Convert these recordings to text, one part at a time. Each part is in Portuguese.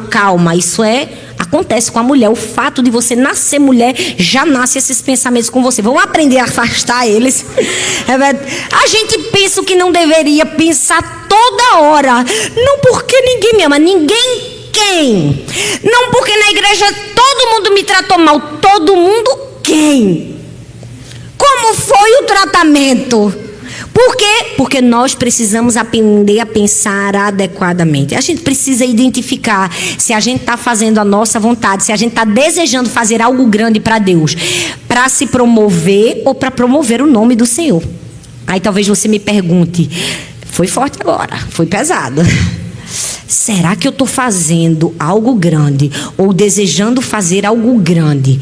calma, isso acontece com a mulher. O fato de você nascer mulher, já nasce esses pensamentos com você. Vamos aprender a afastar eles. A gente pensa o que não deveria pensar toda hora. Não porque ninguém me ama, ninguém quem? Não porque na igreja todo mundo me tratou mal, todo mundo quem? Como foi o tratamento? Por quê? Porque nós precisamos aprender a pensar adequadamente. A gente precisa identificar se a gente está fazendo a nossa vontade, se a gente está desejando fazer algo grande para Deus, para se promover ou para promover o nome do Senhor. Aí talvez você me pergunte, foi forte agora, foi pesado. Será que eu estou fazendo algo grande ou desejando fazer algo grande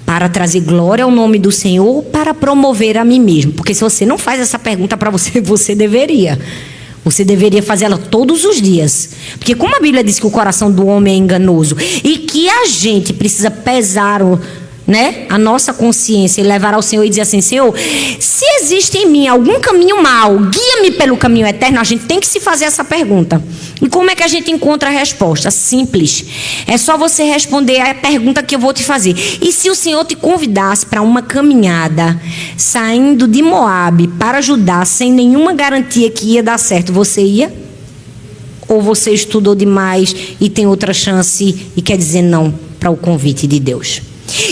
para trazer glória ao nome do Senhor ou para promover a mim mesmo? Porque se você não faz essa pergunta para você, você deveria. Você deveria fazê-la todos os dias. Porque como a Bíblia diz que o coração do homem é enganoso e que a gente precisa pesar a nossa consciência e levar ao Senhor e dizer assim: Senhor, se existe em mim algum caminho mau, guia-me pelo caminho eterno. A gente tem que se fazer essa pergunta. E como é que a gente encontra a resposta? Simples. É só você responder a pergunta que eu vou te fazer. E se o Senhor te convidasse para uma caminhada saindo de Moabe para Judá, sem nenhuma garantia que ia dar certo, você ia? Ou você estudou demais e tem outra chance e quer dizer não para o convite de Deus?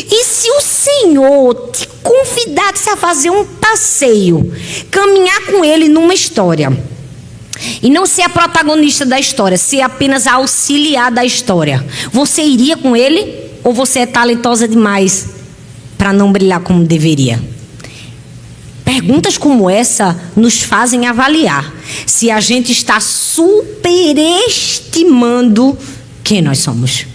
E se o Senhor te convidasse a fazer um passeio, caminhar com Ele numa história, e não ser a protagonista da história, ser apenas a auxiliar da história, você iria com Ele? Ou você é talentosa demais para não brilhar como deveria? Perguntas como essa nos fazem avaliar se a gente está superestimando quem nós somos.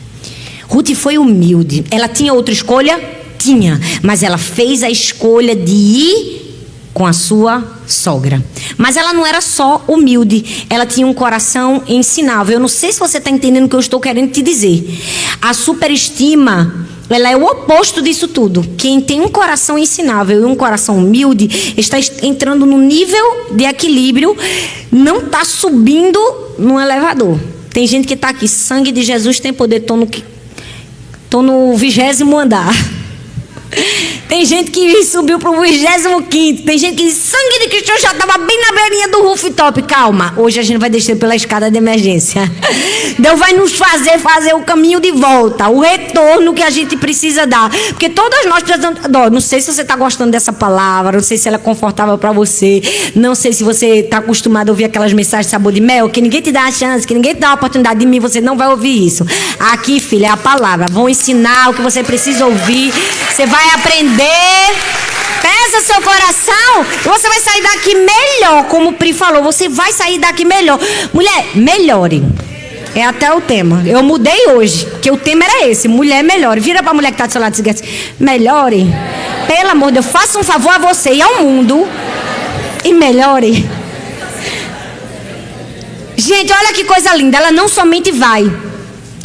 Ruth foi humilde. Ela tinha outra escolha? Tinha. Mas ela fez a escolha de ir com a sua sogra. Mas ela não era só humilde. Ela tinha um coração ensinável. Eu não sei se você está entendendo o que eu estou querendo te dizer. A superestima, ela é o oposto disso tudo. Quem tem um coração ensinável e um coração humilde está entrando no nível de equilíbrio. Não está subindo no elevador. Tem gente que está aqui. Sangue de Jesus tem poder. Estou no 20º andar. Tem gente que subiu para o 25º. Tem gente que diz, sangue de Cristo, já estava bem na beirinha do rooftop. Calma, hoje a gente vai descer pela escada de emergência. Deus vai nos fazer o caminho de volta, o retorno que a gente precisa dar. Porque todas nós precisamos... Não sei se você está gostando dessa palavra, não sei se ela é confortável para você, não sei se você está acostumado a ouvir aquelas mensagens de sabor de mel, que ninguém te dá a chance, que ninguém te dá a oportunidade. De mim você não vai ouvir isso. Aqui, filha, é a palavra. Vão ensinar o que você precisa ouvir. Você vai aprender. Pesa seu coração e você vai sair daqui melhor. Como o Pri falou, você vai sair daqui melhor. Mulher, melhore. É até o tema. Eu mudei hoje, que o tema era esse: mulher, melhore. Vira pra mulher que está do seu lado e diz: melhore. Pelo amor de Deus, faça um favor a você e ao mundo e melhore. Gente, olha que coisa linda. Ela não somente vai.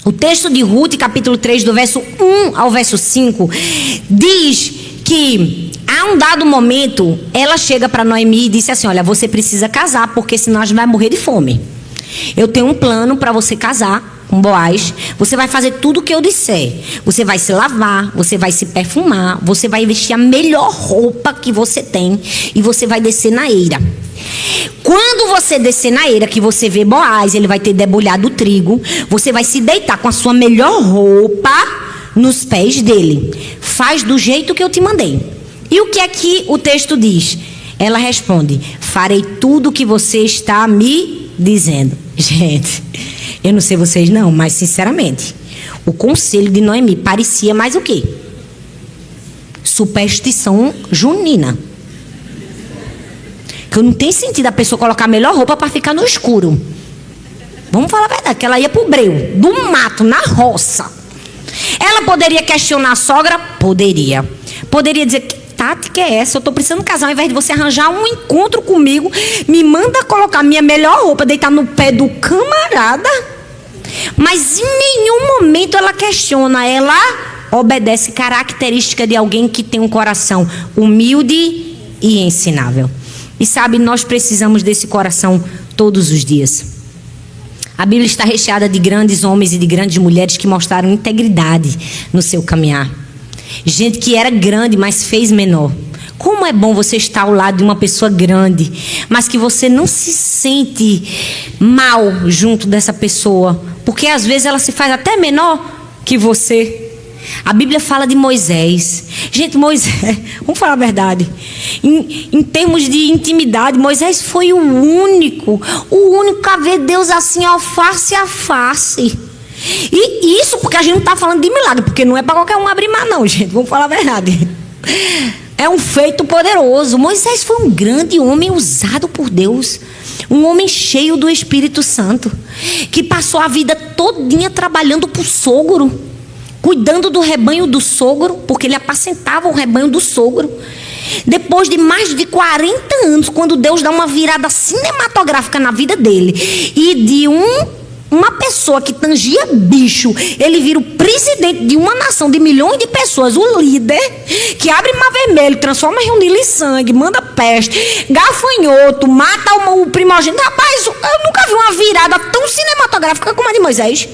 O texto de Ruth, capítulo 3, do verso 1 ao verso 5, diz que a um dado momento ela chega para Noemi e disse assim: olha, você precisa casar, porque senão a gente vai morrer de fome. Eu tenho um plano para você casar com Boaz. Você vai fazer tudo o que eu disser. Você vai se lavar, você vai se perfumar, você vai vestir a melhor roupa que você tem e você vai descer na eira. Quando você descer na eira, que você vê Boaz, ele vai ter debulhado o trigo, você vai se deitar com a sua melhor roupa nos pés dele. Faz do jeito que eu te mandei. E o que é que o texto diz? Ela responde: farei tudo o que você está me dizendo. Gente, eu não sei vocês não, mas sinceramente, o conselho de Noemi parecia mais o quê? Superstição junina. Que não tem sentido a pessoa colocar a melhor roupa para ficar no escuro. Vamos falar a verdade, que ela ia pro breu, do mato, na roça. Ela poderia questionar a sogra? Poderia. Poderia dizer: que Tati que é essa? Eu estou precisando casar, ao invés de você arranjar um encontro comigo, me manda colocar minha melhor roupa, deitar no pé do camarada. Mas em nenhum momento ela questiona, ela obedece, característica de alguém que tem um coração humilde e ensinável. E sabe, nós precisamos desse coração todos os dias. A Bíblia está recheada de grandes homens e de grandes mulheres que mostraram integridade no seu caminhar. Gente que era grande, mas fez menor. Como é bom você estar ao lado de uma pessoa grande, mas que você não se sente mal junto dessa pessoa, porque às vezes ela se faz até menor que você. A Bíblia fala de Moisés. Gente, Moisés, vamos falar a verdade. Em termos de intimidade, Moisés foi o único a ver Deus assim, ó, face a face. E isso porque a gente não está falando de milagre, porque não é para qualquer um abrir mar, não, gente. Vamos falar a verdade. É um feito poderoso. Moisés foi um grande homem usado por Deus. Um homem cheio do Espírito Santo, que passou a vida todinha trabalhando para o sogro, cuidando do rebanho do sogro, porque ele apacentava o rebanho do sogro. Depois de mais de 40 anos, quando Deus dá uma virada cinematográfica na vida dele, e de uma pessoa que tangia bicho, ele vira o presidente de uma nação de milhões de pessoas, o líder, que abre mar vermelho, transforma reunir em sangue, manda peste, gafanhoto, mata o primogênito. Rapaz, eu nunca vi uma virada tão cinematográfica como a de Moisés.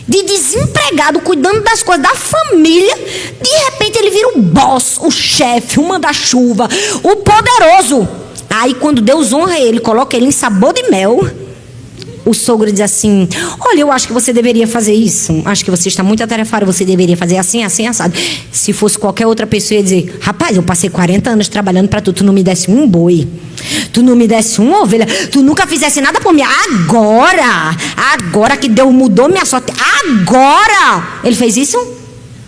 De desempregado, cuidando das coisas da família, de repente ele vira o boss, o chefe, o manda-chuva, o poderoso. Aí quando Deus honra ele, coloca ele em sabor de mel, o sogro diz assim: olha, eu acho que você deveria fazer isso, acho que você está muito atarefado, você deveria fazer assim, assim, assado. Se fosse qualquer outra pessoa, ia dizer: rapaz, eu passei 40 anos trabalhando para tu não me desse um boi, tu não me desse uma ovelha, tu nunca fizesse nada por mim. Agora que Deus mudou minha sorte, agora ele fez isso?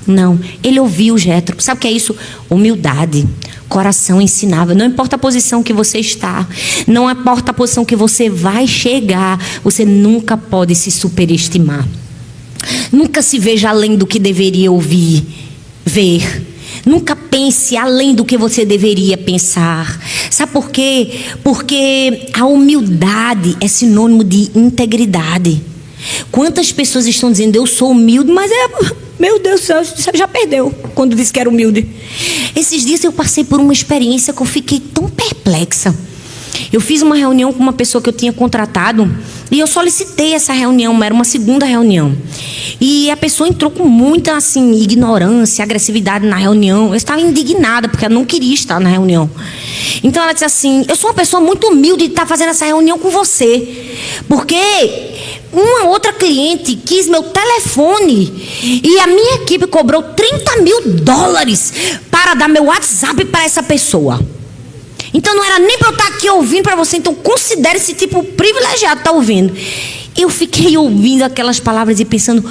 Não, ele ouviu Jétro. Sabe o que é isso? Humildade, coração ensinável. Não importa a posição que você está, não importa a posição que você vai chegar, você nunca pode se superestimar. Nunca se veja além do que deveria ver. Nunca pense além do que você deveria pensar. Sabe por quê? Porque a humildade é sinônimo de integridade. Quantas pessoas estão dizendo: eu sou humilde, mas meu Deus do céu, você já perdeu quando disse que era humilde. Esses dias eu passei por uma experiência que eu fiquei tão perplexa. Eu fiz uma reunião com uma pessoa que eu tinha contratado e eu solicitei essa reunião, era uma segunda reunião. E a pessoa entrou com muita assim, ignorância, agressividade na reunião. Eu estava indignada porque ela não queria estar na reunião. Então ela disse assim: eu sou uma pessoa muito humilde de estar fazendo essa reunião com você, porque uma outra cliente quis meu telefone e a minha equipe cobrou $30.000 para dar meu WhatsApp para essa pessoa. Então não era nem para eu estar aqui ouvindo para você. Então considere esse tipo privilegiado estar ouvindo. Eu fiquei ouvindo aquelas palavras e pensando: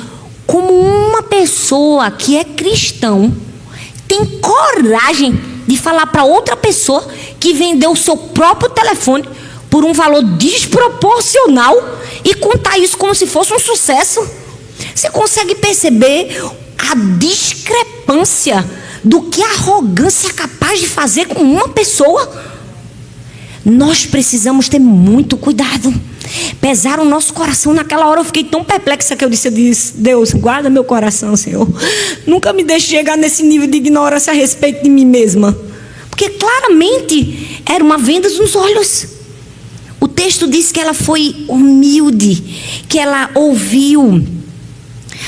como uma pessoa que é cristão tem coragem de falar para outra pessoa que vendeu o seu próprio telefone por um valor desproporcional e contar isso como se fosse um sucesso? Você consegue perceber a discrepância do que a arrogância é capaz de fazer com uma pessoa? Nós precisamos ter muito cuidado. Pesar o nosso coração. Naquela hora eu fiquei tão perplexa que eu disse: Deus, guarda meu coração, Senhor. Nunca me deixe chegar nesse nível de ignorância a respeito de mim mesma. Porque claramente era uma venda nos olhos. O texto diz que ela foi humilde, que ela ouviu.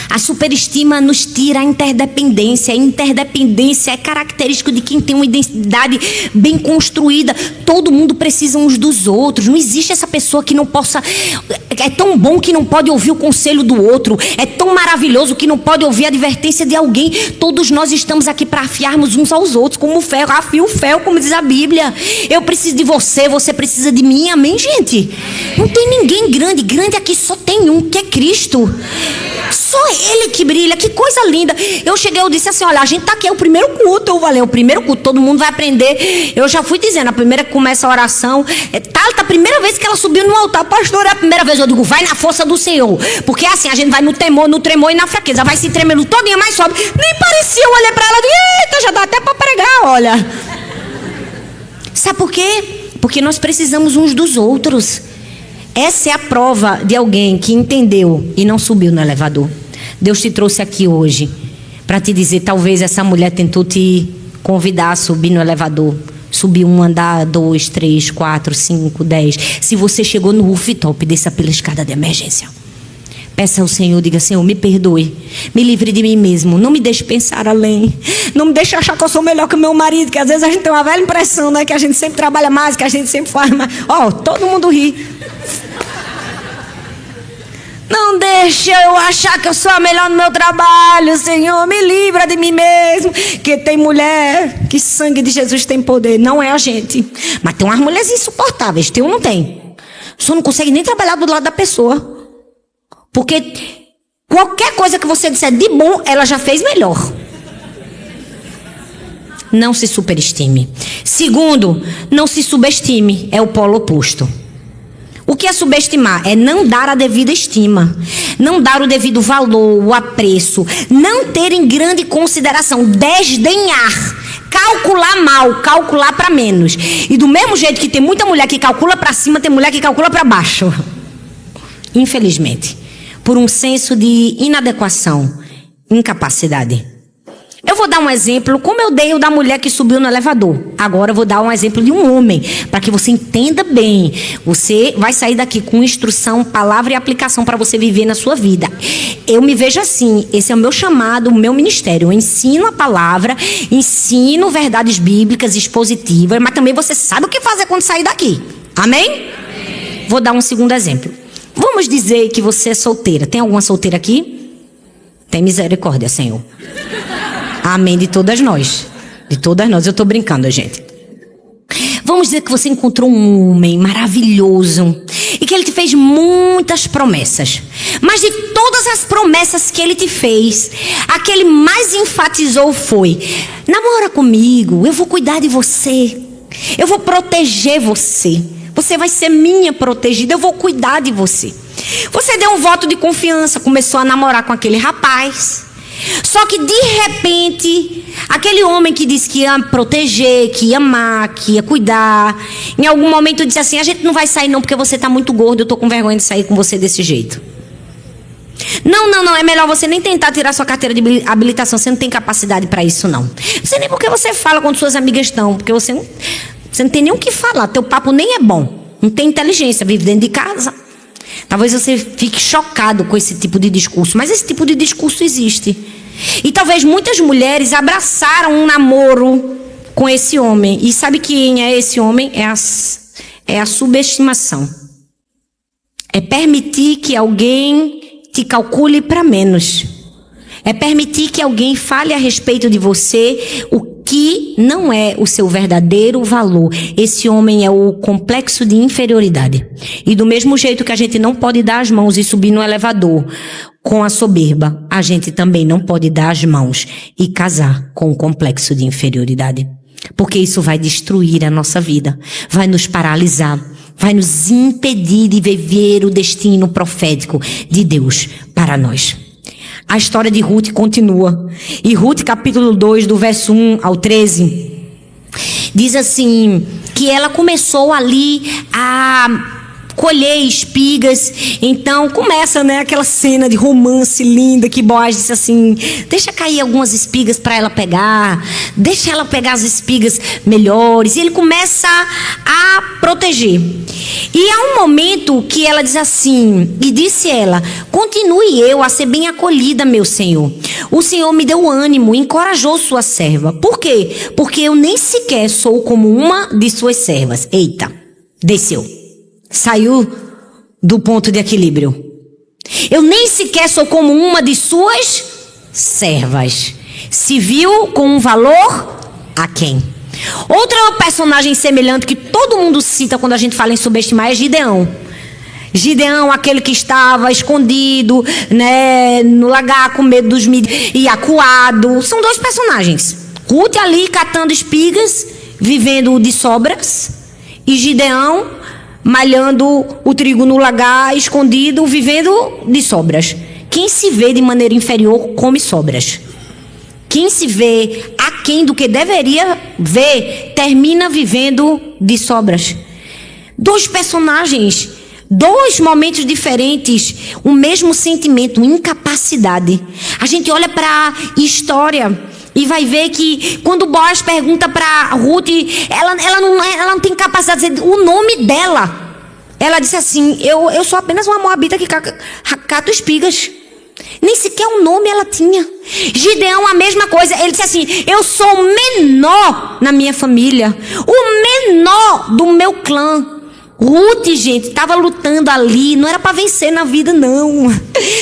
A superestima nos tira a interdependência. A interdependência é característico de quem tem uma identidade bem construída. Todo mundo precisa uns dos outros. Não existe essa pessoa que não possa... É tão bom que não pode ouvir o conselho do outro. É tão maravilhoso que não pode ouvir a advertência de alguém. Todos nós estamos aqui para afiarmos uns aos outros, como o ferro. Afia o ferro, como diz a Bíblia. Eu preciso de você, você precisa de mim. Amém, gente? Não tem ninguém grande. Grande aqui só tem um, que é Cristo. Só Ele que brilha, que coisa linda. Eu cheguei, eu disse assim: olha, a gente tá aqui, é o primeiro culto. Eu falei: o primeiro culto, todo mundo vai aprender. Eu já fui dizendo, a primeira que começa a oração, a primeira vez que ela subiu no altar, pastor, é a primeira vez. Eu digo: vai na força do Senhor. Porque assim, a gente vai no temor, no tremor e na fraqueza. Vai se tremendo todinha, mas sobe. Nem parecia, eu olhei pra ela e disse: eita, já dá até pra pregar, olha. Sabe por quê? Porque nós precisamos uns dos outros. Essa é a prova de alguém que entendeu e não subiu no elevador. Deus te trouxe aqui hoje para te dizer: talvez essa mulher tentou te convidar a subir no elevador. Subir um andar, 2, 3, 4, 5, 10. Se você chegou no rooftop, desça pela escada de emergência. Peça ao Senhor, diga: Senhor, me perdoe, me livre de mim mesmo, não me deixe pensar além, não me deixe achar que eu sou melhor que o meu marido, que às vezes a gente tem uma velha impressão, né, que a gente sempre trabalha mais, que a gente sempre faz mais. Todo mundo ri. Não deixe eu achar que eu sou a melhor no meu trabalho, Senhor, me livra de mim mesmo, que tem mulher, que sangue de Jesus tem poder, não é a gente, mas tem umas mulheres insuportáveis, tem ou não tem? Só não consegue nem trabalhar do lado da pessoa. Porque qualquer coisa que você disser de bom, ela já fez melhor. Não se superestime. Segundo, não se subestime. É o polo oposto. O que é subestimar? É não dar a devida estima. Não dar o devido valor, o apreço. Não ter em grande consideração. Desdenhar. Calcular mal. Calcular para menos. E do mesmo jeito que tem muita mulher que calcula para cima, tem mulher que calcula para baixo. Infelizmente. Por um senso de inadequação, incapacidade. Eu vou dar um exemplo, como eu dei o da mulher que subiu no elevador. Agora eu vou dar um exemplo de um homem, para que você entenda bem. Você vai sair daqui com instrução, palavra e aplicação para você viver na sua vida. Eu me vejo assim, esse é o meu chamado, o meu ministério. Eu ensino a palavra, ensino verdades bíblicas expositivas, mas também você sabe o que fazer quando sair daqui. Amém? Amém. Vou dar um segundo exemplo. Vamos dizer que você é solteira. Tem alguma solteira aqui? Tem misericórdia, Senhor. Amém de todas nós. De todas nós. Eu estou brincando, gente. Vamos dizer que você encontrou um homem maravilhoso e que ele te fez muitas promessas. Mas de todas as promessas que ele te fez, a que ele mais enfatizou foi: namora comigo, eu vou cuidar de você, eu vou proteger você. Você vai ser minha protegida, eu vou cuidar de você. Você deu um voto de confiança, começou a namorar com aquele rapaz. Só que de repente, aquele homem que disse que ia proteger, que ia amar, que ia cuidar, em algum momento disse assim: a gente não vai sair não porque você está muito gordo, eu estou com vergonha de sair com você desse jeito. Não, é melhor você nem tentar tirar sua carteira de habilitação, você não tem capacidade para isso não. Não sei nem porque você fala quando suas amigas estão, porque você não tem nem o que falar, teu papo nem é bom, não tem inteligência, vive dentro de casa. Talvez você fique chocado com esse tipo de discurso, mas esse tipo de discurso existe. E talvez muitas mulheres abraçaram um namoro com esse homem. E sabe quem é esse homem? É a subestimação. É permitir que alguém te calcule para menos. É permitir que alguém fale a respeito de você o que não é o seu verdadeiro valor. Esse homem é o complexo de inferioridade. E do mesmo jeito que a gente não pode dar as mãos e subir no elevador com a soberba, a gente também não pode dar as mãos e casar com o complexo de inferioridade. Porque isso vai destruir a nossa vida, vai nos paralisar, vai nos impedir de viver o destino profético de Deus para nós. A história de Ruth continua. E Ruth, capítulo 2, do verso 1 ao 13, diz assim, que ela começou ali a colher espigas. Então começa, né, aquela cena de romance linda que Boaz disse assim: deixa cair algumas espigas para ela pegar, deixa ela pegar as espigas melhores. E ele começa a proteger. E há um momento que ela diz assim, e disse ela: continue eu a ser bem acolhida, meu senhor. O Senhor me deu ânimo, encorajou sua serva. Por quê? Porque eu nem sequer sou como uma de suas servas. Eita, desceu. Saiu do ponto de equilíbrio. Eu nem sequer sou como uma de suas servas. Se viu com um valor a quem? Outra personagem semelhante que todo mundo cita quando a gente fala em subestimar é Gideão. Gideão, aquele que estava escondido, né, no lagar com medo dos e acuado. São dois personagens. Ruth ali catando espigas, vivendo de sobras, e Gideão malhando o trigo no lagar, escondido, vivendo de sobras. Quem se vê de maneira inferior, come sobras. Quem se vê aquém do que deveria ver, termina vivendo de sobras. Dois personagens, dois momentos diferentes, o mesmo sentimento, incapacidade. A gente olha para a história E vai ver que quando Boaz pergunta para Ruth, ela não tem capacidade de dizer o nome dela. Ela disse assim: eu sou apenas uma moabita que cato espigas. Nem sequer um nome ela tinha. Gideão, a mesma coisa. Ele disse assim: eu sou o menor na minha família, o menor do meu clã. Ruth, gente, estava lutando ali. Não era para vencer na vida, não.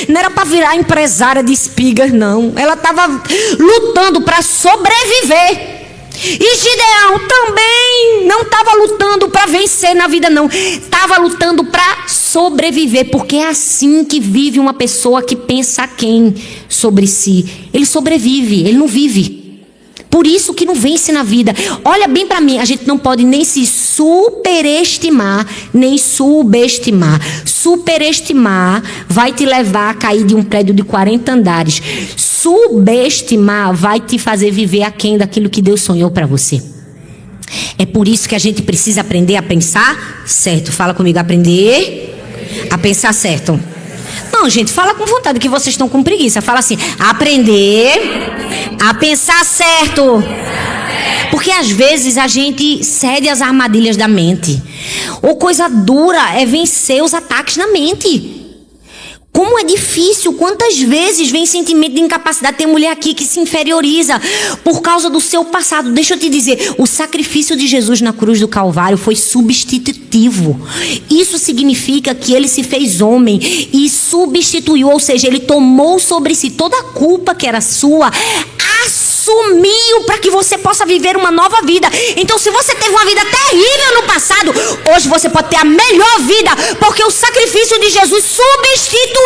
Não era para virar empresária de espigas, não. Ela estava lutando para sobreviver. E Gideão também não estava lutando para vencer na vida, não. Estava lutando para sobreviver. Porque é assim que vive uma pessoa que pensa quem sobre si. Ele sobrevive, ele não vive. Por isso que não vence na vida. Olha bem para mim, a gente não pode nem se superestimar, nem subestimar. Superestimar vai te levar a cair de um prédio de 40 andares. Subestimar vai te fazer viver aquém daquilo que Deus sonhou para você. É por isso que a gente precisa aprender a pensar certo. Fala comigo, aprender a pensar certo. Não, gente, fala com vontade, que vocês estão com preguiça. Fala assim: aprender a pensar certo. Porque às vezes a gente cede às armadilhas da mente. Ou coisa dura é vencer os ataques na mente. Como é difícil, quantas vezes vem sentimento de incapacidade. Tem mulher aqui que se inferioriza por causa do seu passado. Deixa eu te dizer, o sacrifício de Jesus na cruz do Calvário foi substitutivo. Isso significa que ele se fez homem e substituiu, ou seja, ele tomou sobre si toda a culpa que era sua, assumiu para que você possa viver uma nova vida. Então, se você teve uma vida terrível no passado, hoje você pode ter a melhor vida, porque o sacrifício de Jesus substituiu.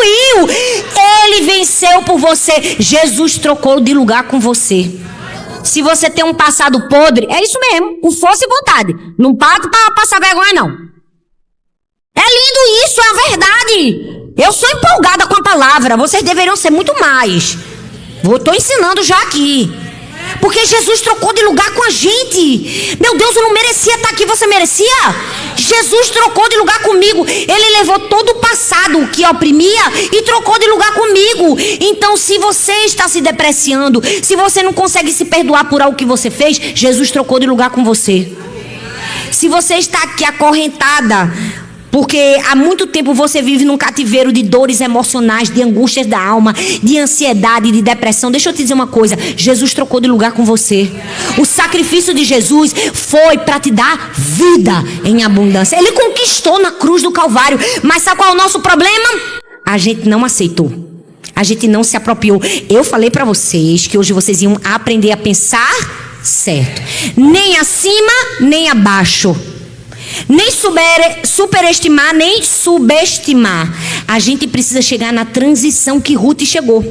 Ele venceu por você. Jesus trocou de lugar com você. Se você tem um passado podre, é isso mesmo, com força e vontade. Não pago para passar vergonha, não. É lindo isso, é a verdade. Eu sou empolgada com a palavra. Vocês deveriam ser muito mais. Estou ensinando já aqui. Porque Jesus trocou de lugar com a gente. Meu Deus, eu não merecia estar aqui. Você merecia? Jesus trocou de lugar comigo. Ele levou todo o passado que oprimia e trocou de lugar comigo. Então, se você está se depreciando, se você não consegue se perdoar por algo que você fez, Jesus trocou de lugar com você. Se você está aqui acorrentada, porque há muito tempo você vive num cativeiro de dores emocionais, de angústias da alma, de ansiedade, de depressão. Deixa eu te dizer uma coisa: Jesus trocou de lugar com você. O sacrifício de Jesus foi para te dar vida em abundância. Ele conquistou na cruz do Calvário. Mas sabe qual é o nosso problema? A gente não aceitou. A gente não se apropriou. Eu falei para vocês que hoje vocês iam aprender a pensar certo. Nem acima, nem abaixo. Nem superestimar, nem subestimar. A gente precisa chegar na transição que Ruth chegou.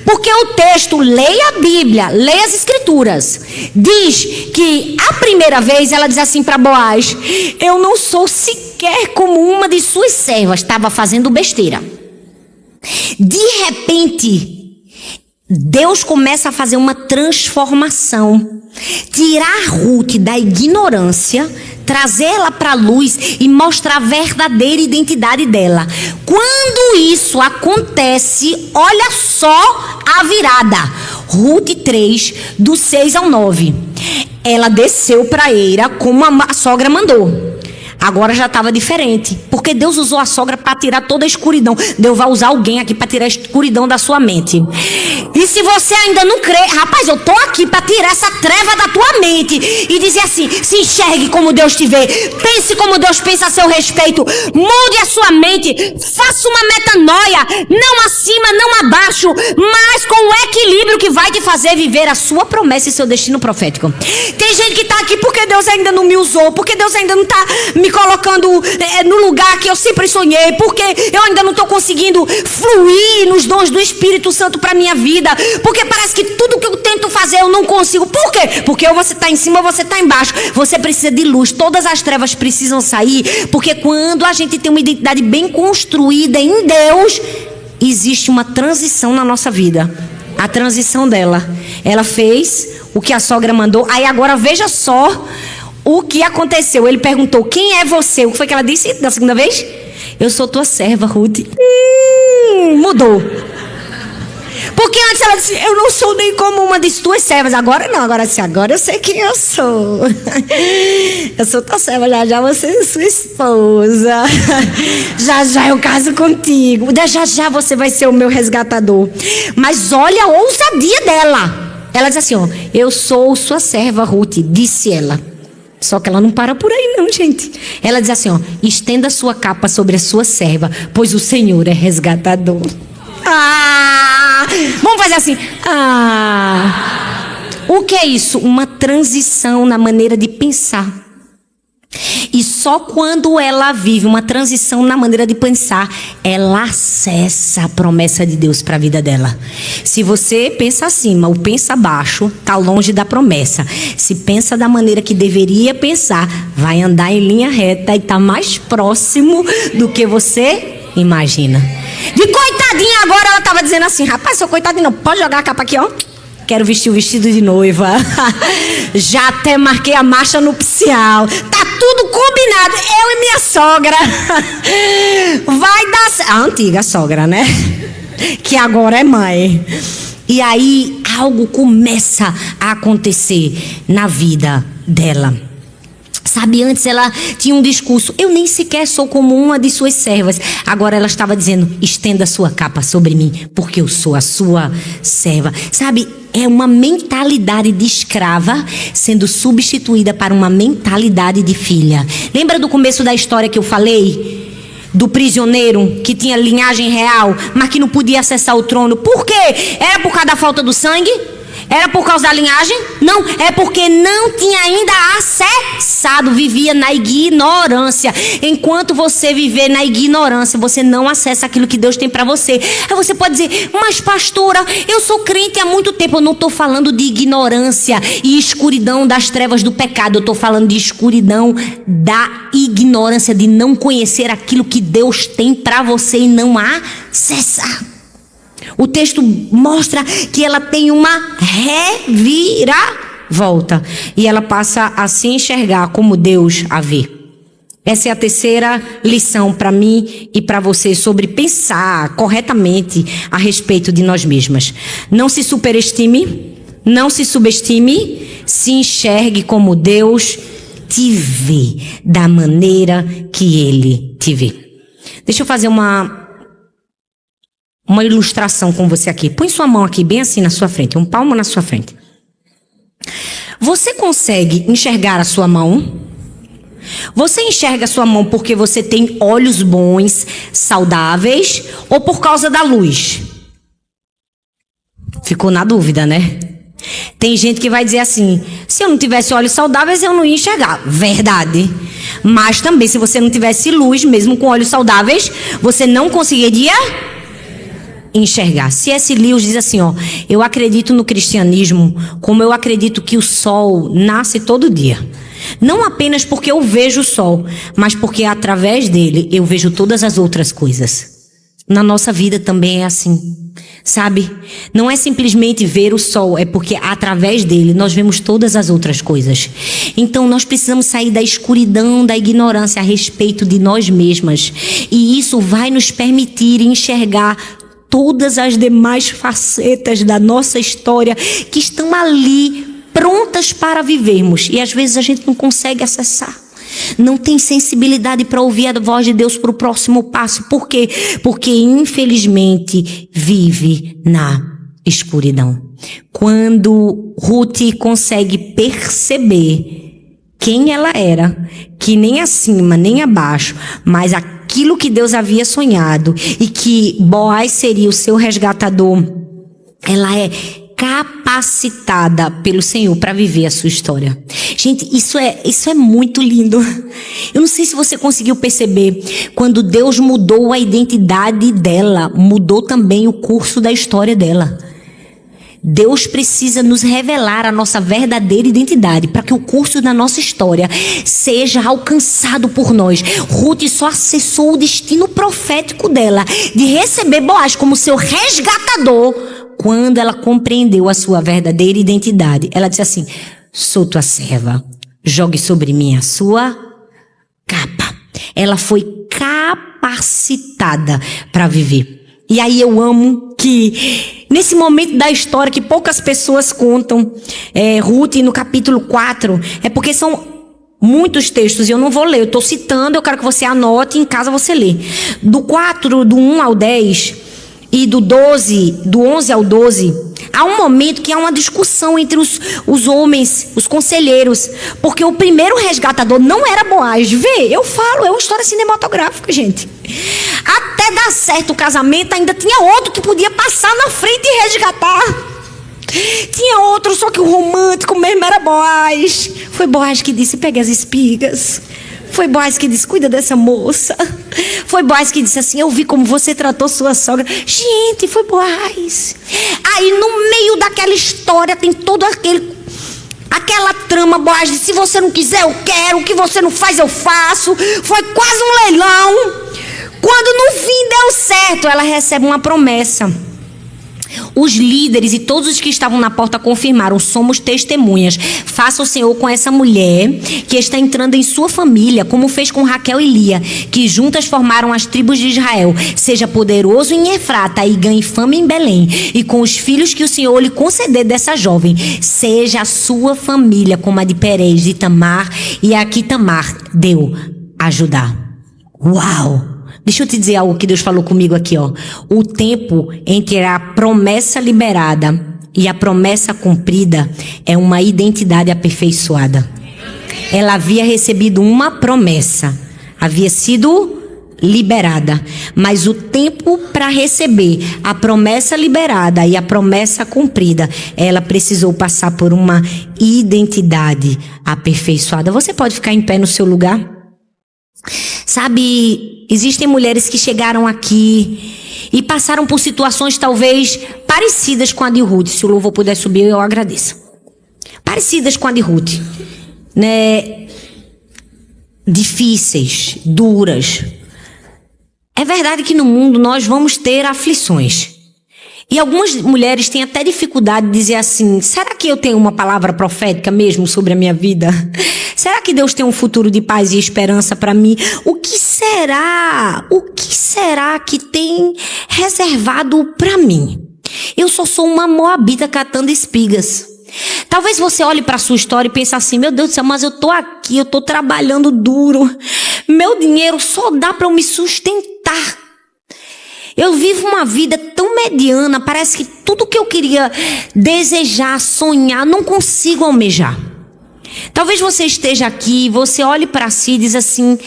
Porque o texto, leia a Bíblia, leia as Escrituras, diz que a primeira vez ela diz assim para Boaz: eu não sou sequer como uma de suas servas. Estava fazendo besteira. De repente, Deus começa a fazer uma transformação. Tirar Ruth da ignorância, trazê-la para a luz e mostrar a verdadeira identidade dela. Quando isso acontece, olha só a virada. Ruth 3, do 6 ao 9. Ela desceu para a eira como a sogra mandou. Agora já estava diferente, porque Deus usou a sogra para tirar toda a escuridão. Deus vai usar alguém aqui para tirar a escuridão da sua mente. E se você ainda não crê, rapaz, eu estou aqui para tirar essa treva da tua mente e dizer assim: se enxergue como Deus te vê, pense como Deus pensa a seu respeito, mude a sua mente, faça uma metanoia, não acima, não abaixo, mas com o equilíbrio que vai te fazer viver a sua promessa e seu destino profético. Tem gente que está aqui porque Deus ainda não me usou, porque Deus ainda não está me colocando no lugar que eu sempre sonhei, porque eu ainda não estou conseguindo fluir nos dons do Espírito Santo para minha vida, porque parece que tudo que eu tento fazer eu não consigo. Por quê? Porque ou você está em cima ou você está embaixo. Você precisa de luz, todas as trevas precisam sair, porque quando a gente tem uma identidade bem construída em Deus, existe uma transição na nossa vida. A transição dela, ela fez o que a sogra mandou. Aí agora veja só o que aconteceu. Ele perguntou: quem é você? O que foi que ela disse da segunda vez? Eu sou tua serva, Ruth. Mudou. Porque antes ela disse, eu não sou nem como uma de tuas servas. Agora não, agora eu sei quem eu sou. Eu sou tua serva, já você é sua esposa. Já eu caso contigo. Já você vai ser o meu resgatador. Mas olha a ousadia dela. Ela diz assim, ó, eu sou sua serva, Ruth, disse ela. Só que ela não para por aí não, gente. Ela diz assim, ó, estenda sua capa sobre a sua serva, pois o Senhor é resgatador. Vamos fazer assim. O que é isso? Uma transição na maneira de pensar. E só quando ela vive uma transição na maneira de pensar, ela acessa a promessa de Deus para a vida dela. Se você pensa acima ou pensa abaixo, está longe da promessa. Se pensa da maneira que deveria pensar, vai andar em linha reta e está mais próximo do que você imagina. De coitadinha agora, ela estava dizendo assim, rapaz, sou coitadinha não, pode jogar a capa aqui, ó. Quero vestir o vestido de noiva. Já até marquei a marcha nupcial. Tá tudo combinado. Eu e minha sogra. Vai dar certo. A antiga sogra, né? Que agora é mãe. E aí algo começa a acontecer na vida dela. Sabe, antes ela tinha um discurso, eu nem sequer sou como uma de suas servas. Agora ela estava dizendo, estenda sua capa sobre mim, porque eu sou a sua serva. Sabe, é uma mentalidade de escrava sendo substituída para uma mentalidade de filha. Lembra do começo da história que eu falei? Do prisioneiro que tinha linhagem real, mas que não podia acessar o trono. Por quê? Era por causa da falta do sangue? Era por causa da linhagem? Não, é porque não tinha ainda acessado, vivia na ignorância. Enquanto você viver na ignorância, você não acessa aquilo que Deus tem para você. Aí você pode dizer, mas pastora, eu sou crente há muito tempo. Eu não estou falando de ignorância e escuridão das trevas do pecado. Eu estou falando de escuridão da ignorância, de não conhecer aquilo que Deus tem para você e não acessar. O texto mostra que ela tem uma reviravolta. E ela passa a se enxergar como Deus a vê. Essa é a terceira lição para mim e para você sobre pensar corretamente a respeito de nós mesmas. Não se superestime, não se subestime, se enxergue como Deus te vê, da maneira que Ele te vê. Deixa eu fazer uma ilustração com você aqui. Põe sua mão aqui, bem assim na sua frente. Um palmo na sua frente. Você consegue enxergar a sua mão? Você enxerga a sua mão porque você tem olhos bons, saudáveis, ou por causa da luz? Ficou na dúvida, né? Tem gente que vai dizer assim, se eu não tivesse olhos saudáveis, eu não ia enxergar. Verdade. Mas também, se você não tivesse luz, mesmo com olhos saudáveis, você não conseguiria enxergar. C.S. Lewis diz assim, ó, eu acredito no cristianismo como eu acredito que o sol nasce todo dia. Não apenas porque eu vejo o sol, mas porque através dele eu vejo todas as outras coisas. Na nossa vida também é assim, sabe? Não é simplesmente ver o sol, é porque através dele nós vemos todas as outras coisas. Então nós precisamos sair da escuridão, da ignorância a respeito de nós mesmas. E isso vai nos permitir enxergar todas as demais facetas da nossa história que estão ali prontas para vivermos. E às vezes a gente não consegue acessar. Não tem sensibilidade para ouvir a voz de Deus para o próximo passo. Por quê? Porque infelizmente vive na escuridão. Quando Ruth consegue perceber quem ela era, que nem acima nem abaixo, mas aquilo que Deus havia sonhado e que Boaz seria o seu resgatador, ela é capacitada pelo Senhor para viver a sua história. Gente, isso é muito lindo. Eu não sei se você conseguiu perceber, quando Deus mudou a identidade dela, mudou também o curso da história dela. Deus precisa nos revelar a nossa verdadeira identidade para que o curso da nossa história seja alcançado por nós. Ruth só acessou o destino profético dela de receber Boaz como seu resgatador quando ela compreendeu a sua verdadeira identidade. Ela disse assim, sou tua serva, jogue sobre mim a sua capa. Ela foi capacitada para viver. E aí eu amo que nesse momento da história que poucas pessoas contam, Ruth no capítulo 4, é porque são muitos textos e eu não vou ler, eu estou citando, eu quero que você anote, em casa você lê. Do 4, do 1 ao 10 e do 11 ao 12, há um momento que há uma discussão entre os homens, os conselheiros, porque o primeiro resgatador não era Boaz. Vê, eu falo, é uma história cinematográfica, gente. Até dar certo o casamento, ainda tinha outro que podia passar na frente e resgatar. Tinha outro, só que o romântico mesmo era Boaz. Foi Boaz que disse, pegue as espigas. Foi Boaz que disse, cuida dessa moça. Foi Boaz que disse assim, eu vi como você tratou sua sogra. Gente, foi Boaz. Aí no meio daquela história tem todo aquela trama. Boaz disse, se você não quiser eu quero, o que você não faz eu faço. Foi quase um leilão. Quando no fim deu certo, ela recebe uma promessa. Os líderes e todos os que estavam na porta confirmaram, somos testemunhas. Faça o Senhor com essa mulher que está entrando em sua família, como fez com Raquel e Lia, que juntas formaram as tribos de Israel. Seja poderoso em Efrata e ganhe fama em Belém. E com os filhos que o Senhor lhe conceder dessa jovem, seja a sua família como a de Perez e Tamar, e a que Tamar deu a Judá. Uau! Deixa eu te dizer algo que Deus falou comigo aqui, ó. O tempo entre a promessa liberada e a promessa cumprida é uma identidade aperfeiçoada. Ela havia recebido uma promessa, havia sido liberada, mas o tempo para receber a promessa liberada e a promessa cumprida, ela precisou passar por uma identidade aperfeiçoada. Você pode ficar em pé no seu lugar? Sabe, existem mulheres que chegaram aqui e passaram por situações talvez parecidas com a de Ruth. Se o louvor puder subir, eu agradeço. Parecidas com a de Ruth, né? Difíceis, duras. É verdade que no mundo nós vamos ter aflições. E algumas mulheres têm até dificuldade de dizer assim, será que eu tenho uma palavra profética mesmo sobre a minha vida? Será que Deus tem um futuro de paz e esperança para mim? O que será? O que será que tem reservado para mim? Eu só sou uma moabita catando espigas. Talvez você olhe para a sua história e pense assim, meu Deus do céu, mas eu tô aqui, eu tô trabalhando duro. Meu dinheiro só dá para eu me sustentar. Eu vivo uma vida tão mediana, parece que tudo que eu queria desejar, sonhar, não consigo almejar. Talvez você esteja aqui, você olhe para si e diz assim,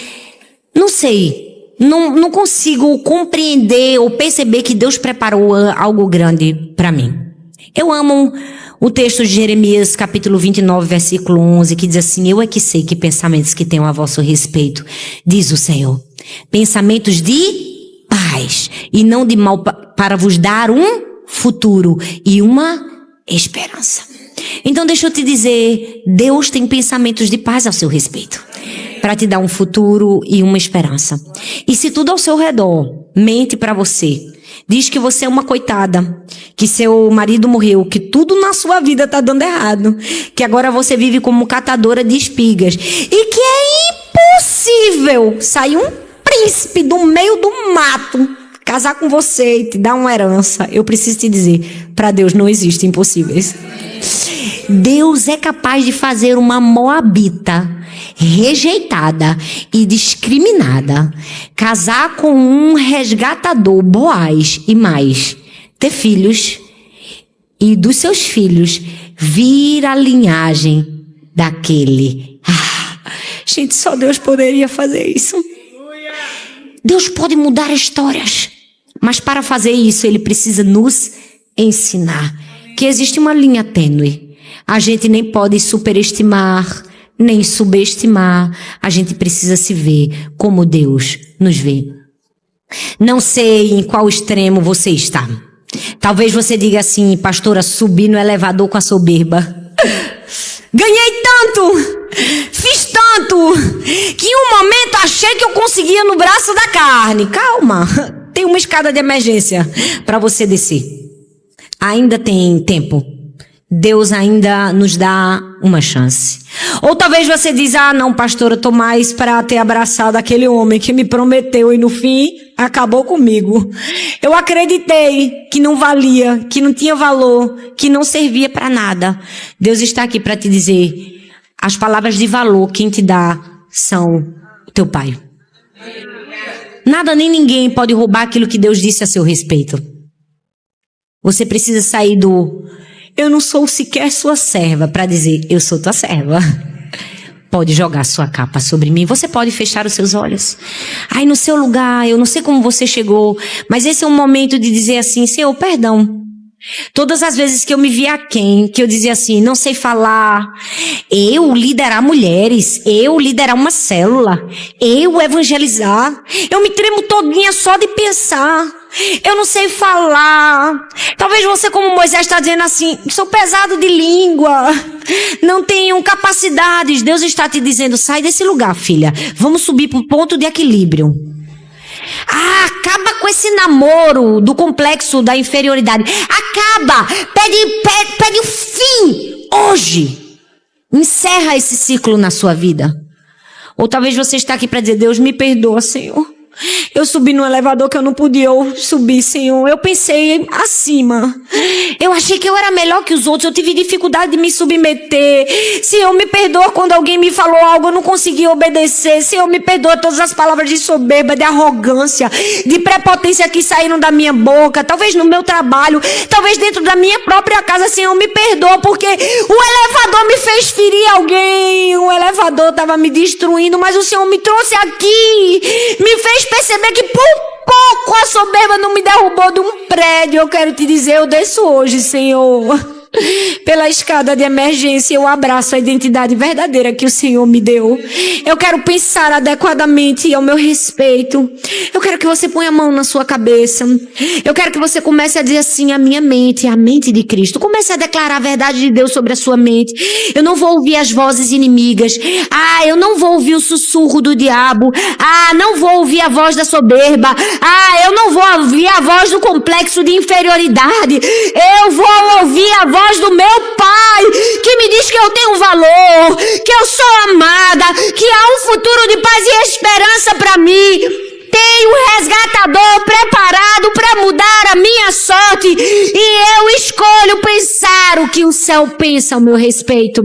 não sei, não consigo compreender ou perceber que Deus preparou algo grande para mim. Eu amo o texto de Jeremias, capítulo 29, versículo 11, que diz assim, eu é que sei que pensamentos que tenho a vosso respeito, diz o Senhor, pensamentos de paz e não de mal, para vos dar um futuro e uma esperança. Então deixa eu te dizer, Deus tem pensamentos de paz ao seu respeito, para te dar um futuro e uma esperança. E se tudo ao seu redor mente para você, diz que você é uma coitada, que seu marido morreu, que tudo na sua vida está dando errado, que agora você vive como catadora de espigas e que é impossível sair um príncipe do meio do mato, casar com você e te dar uma herança, eu preciso te dizer, para Deus não existem impossíveis. Deus é capaz de fazer uma moabita rejeitada e discriminada casar com um resgatador, Boaz, e mais, ter filhos e dos seus filhos vir a linhagem daquele. Gente, só Deus poderia fazer isso. Deus pode mudar histórias, mas para fazer isso Ele precisa nos ensinar que existe uma linha tênue. A gente nem pode superestimar, nem subestimar. A gente precisa se ver como Deus nos vê. Não sei em qual extremo você está. Talvez você diga assim, pastora, subi no elevador com a soberba. Ganhei tanto, fiz tanto, que em um momento achei que eu conseguia no braço da carne. Calma, tem uma escada de emergência para você descer. Ainda tem tempo. Deus ainda nos dá uma chance. Ou talvez você diz, não, pastora, eu tô mais para ter abraçado aquele homem que me prometeu e no fim acabou comigo. Eu acreditei que não valia, que não tinha valor, que não servia para nada. Deus está aqui para te dizer, as palavras de valor quem te dá são o teu pai. Nada nem ninguém pode roubar aquilo que Deus disse a seu respeito. Você precisa sair do eu não sou sequer sua serva para dizer eu sou tua serva. Pode jogar sua capa sobre mim. Você pode fechar os seus olhos. Aí no seu lugar, eu não sei como você chegou, mas esse é um momento de dizer assim, Senhor, perdão. Todas as vezes que eu me via aquém, que eu dizia assim, não sei falar, eu liderar mulheres, eu liderar uma célula, eu evangelizar, eu me tremo todinha só de pensar, eu não sei falar. Talvez você, como Moisés, está dizendo assim, sou pesado de língua, não tenho capacidades. Deus está te dizendo, sai desse lugar, filha, vamos subir para o ponto de equilíbrio. Acaba com esse namoro do complexo da inferioridade. Acaba. Pede o fim hoje. Encerra esse ciclo na sua vida. Ou talvez você está aqui para dizer, Deus, me perdoa, Senhor. Eu subi no elevador que eu não podia subir, Senhor. Eu pensei acima. Eu achei que eu era melhor que os outros. Eu tive dificuldade de me submeter. Senhor, me perdoa quando alguém me falou algo, eu não consegui obedecer. Senhor, me perdoa todas as palavras de soberba, de arrogância, de prepotência que saíram da minha boca. Talvez no meu trabalho, talvez dentro da minha própria casa. Senhor, me perdoa porque o elevador me fez ferir alguém. O elevador estava me destruindo, mas o Senhor me trouxe aqui. Me fez perceber que por pouco a soberba não me derrubou de um prédio. Eu quero te dizer, eu desço hoje, Senhor, pela escada de emergência. Eu abraço a identidade verdadeira que o Senhor me deu. Eu quero pensar adequadamente ao meu respeito. Eu quero que você ponha a mão na sua cabeça. Eu quero que você comece a dizer assim, a minha mente é a mente de Cristo. Comece a declarar a verdade de Deus sobre a sua mente. Eu não vou ouvir as vozes inimigas. Eu não vou ouvir o sussurro do diabo. Não vou ouvir a voz da soberba. Eu não vou ouvir a voz do complexo de inferioridade. Eu vou ouvir a voz do meu Pai, que me diz que eu tenho valor, que eu sou amada, que há um futuro de paz e esperança para mim. Tem um resgatador preparado para mudar a minha sorte, e eu escolho pensar o que o céu pensa ao meu respeito.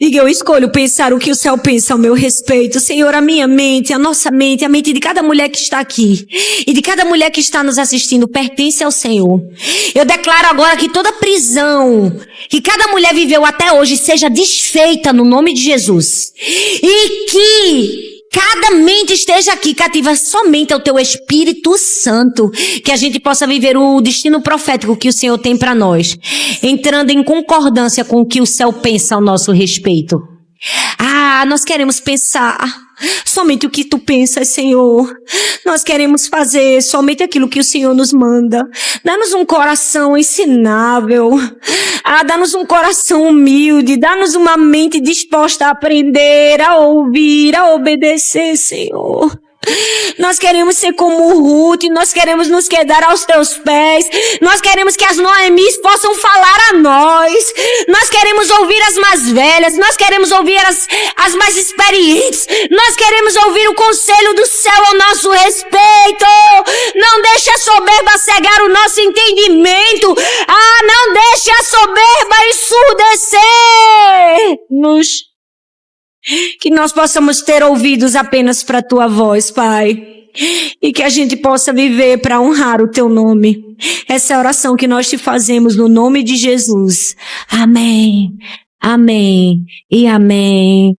Diga, eu escolho pensar o que o céu pensa ao meu respeito. Senhor, a minha mente, a nossa mente, a mente de cada mulher que está aqui e de cada mulher que está nos assistindo pertence ao Senhor. Eu declaro agora que toda prisão que cada mulher viveu até hoje seja desfeita no nome de Jesus. E que cada mente esteja aqui cativa somente ao teu Espírito Santo, que a gente possa viver o destino profético que o Senhor tem para nós, entrando em concordância com o que o céu pensa ao nosso respeito. Nós queremos pensar somente o que tu pensas, Senhor. Nós queremos fazer somente aquilo que o Senhor nos manda. Dá-nos um coração ensinável. Dá-nos um coração humilde. Dá-nos uma mente disposta a aprender, a ouvir, a obedecer, Senhor. Nós queremos ser como Ruth, nós queremos nos quedar aos teus pés, nós queremos que as Noemis possam falar a nós, nós queremos ouvir as mais velhas, nós queremos ouvir as mais experientes, nós queremos ouvir o conselho do céu ao nosso respeito. Não deixe a soberba cegar o nosso entendimento, não deixe a soberba ensurdecer-nos. Que nós possamos ter ouvidos apenas para a tua voz, Pai. E que a gente possa viver para honrar o teu nome. Essa é a oração que nós te fazemos no nome de Jesus. Amém. Amém e amém.